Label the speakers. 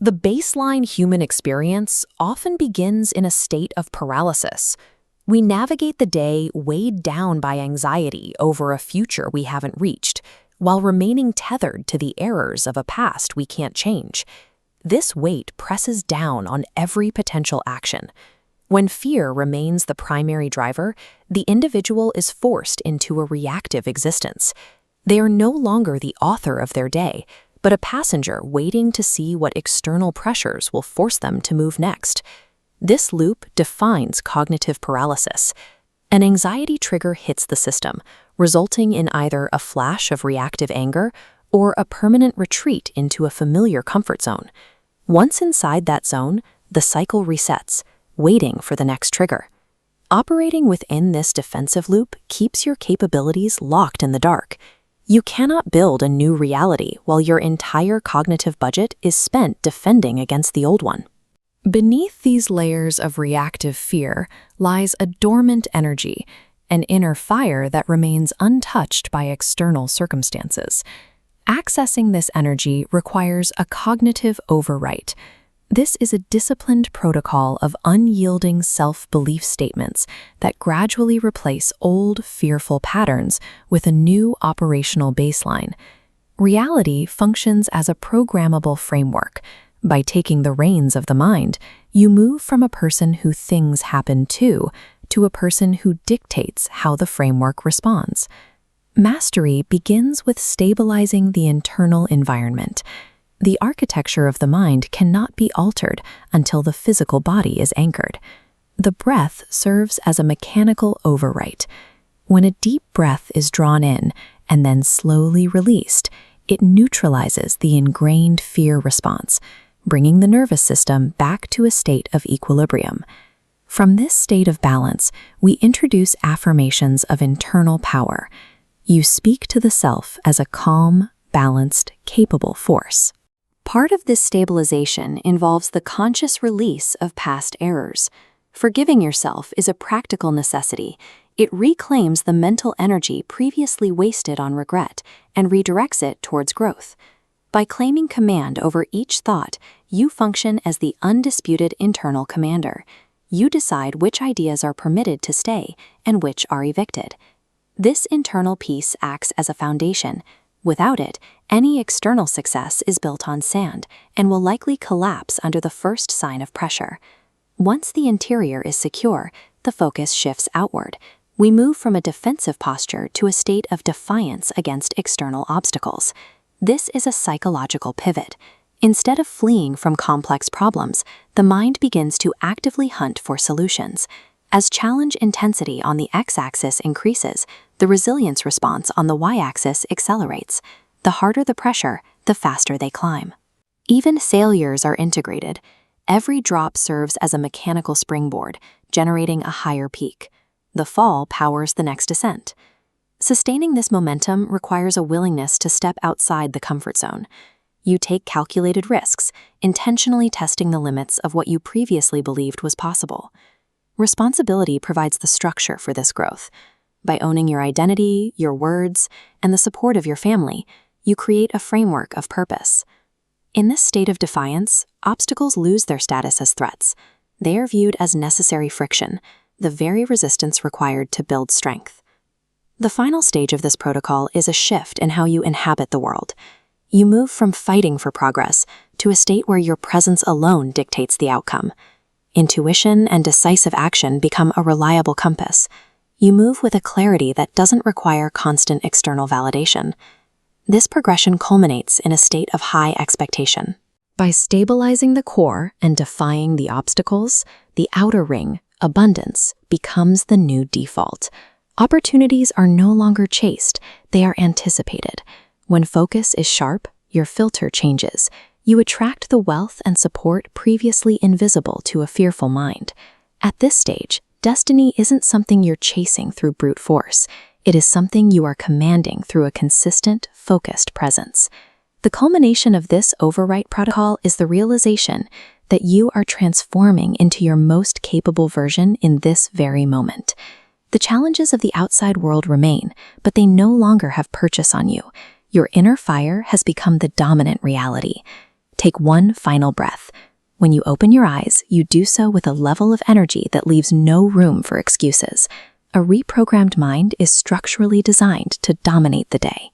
Speaker 1: The baseline human experience often begins in a state of paralysis. We navigate the day weighed down by anxiety over a future we haven't reached, while remaining tethered to the errors of a past we can't change. This weight presses down on every potential action. When fear remains the primary driver, the individual is forced into a reactive existence. They are no longer the author of their day, but a passenger waiting to see what external pressures will force them to move next. This loop defines cognitive paralysis. An anxiety trigger hits the system, resulting in either a flash of reactive anger or a permanent retreat into a familiar comfort zone. Once inside that zone, the cycle resets, waiting for the next trigger. Operating within this defensive loop keeps your capabilities locked in the dark. You cannot build a new reality while your entire cognitive budget is spent defending against the old one. Beneath these layers of reactive fear lies a dormant energy, an inner fire that remains untouched by external circumstances. Accessing this energy requires a cognitive overwrite. This is a disciplined protocol of unyielding self-belief statements that gradually replace old, fearful patterns with a new operational baseline. Reality functions as a programmable framework. By taking the reins of the mind, you move from a person who things happen to a person who dictates how the framework responds. Mastery begins with stabilizing the internal environment. The architecture of the mind cannot be altered until the physical body is anchored. The breath serves as a mechanical overwrite. When a deep breath is drawn in and then slowly released, it neutralizes the ingrained fear response, bringing the nervous system back to a state of equilibrium. From this state of balance, we introduce affirmations of internal power. You speak to the self as a calm, balanced, capable force. Part of this stabilization involves the conscious release of past errors. Forgiving yourself is a practical necessity. It reclaims the mental energy previously wasted on regret and redirects it towards growth. By claiming command over each thought, you function as the undisputed internal commander. You decide which ideas are permitted to stay and which are evicted. This internal peace acts as a foundation. Without it, any external success is built on sand and will likely collapse under the first sign of pressure. Once the interior is secure, the focus shifts outward. We move from a defensive posture to a state of defiance against external obstacles. This is a psychological pivot. Instead of fleeing from complex problems, the mind begins to actively hunt for solutions. As challenge intensity on the x-axis increases, the resilience response on the y-axis accelerates. The harder the pressure, the faster they climb. Even failures are integrated. Every drop serves as a mechanical springboard, generating a higher peak. The fall powers the next ascent. Sustaining this momentum requires a willingness to step outside the comfort zone. You take calculated risks, intentionally testing the limits of what you previously believed was possible. Responsibility provides the structure for this growth. By owning your identity, your words, and the support of your family, you create a framework of purpose. In this state of defiance, obstacles lose their status as threats. They are viewed as necessary friction, the very resistance required to build strength. The final stage of this protocol is a shift in how you inhabit the world. You move from fighting for progress to a state where your presence alone dictates the outcome. Intuition and decisive action become a reliable compass. You move with a clarity that doesn't require constant external validation. This progression culminates in a state of high expectation. By stabilizing the core and defying the obstacles, the outer ring, abundance, becomes the new default. Opportunities are no longer chased, they are anticipated. When focus is sharp, your filter changes. You attract the wealth and support previously invisible to a fearful mind. At this stage, destiny isn't something you're chasing through brute force. It is something you are commanding through a consistent, focused presence. The culmination of this overwrite protocol is the realization that you are transforming into your most capable version in this very moment. The challenges of the outside world remain, but they no longer have purchase on you. Your inner fire has become the dominant reality. Take one final breath. When you open your eyes, you do so with a level of energy that leaves no room for excuses. A reprogrammed mind is structurally designed to dominate the day.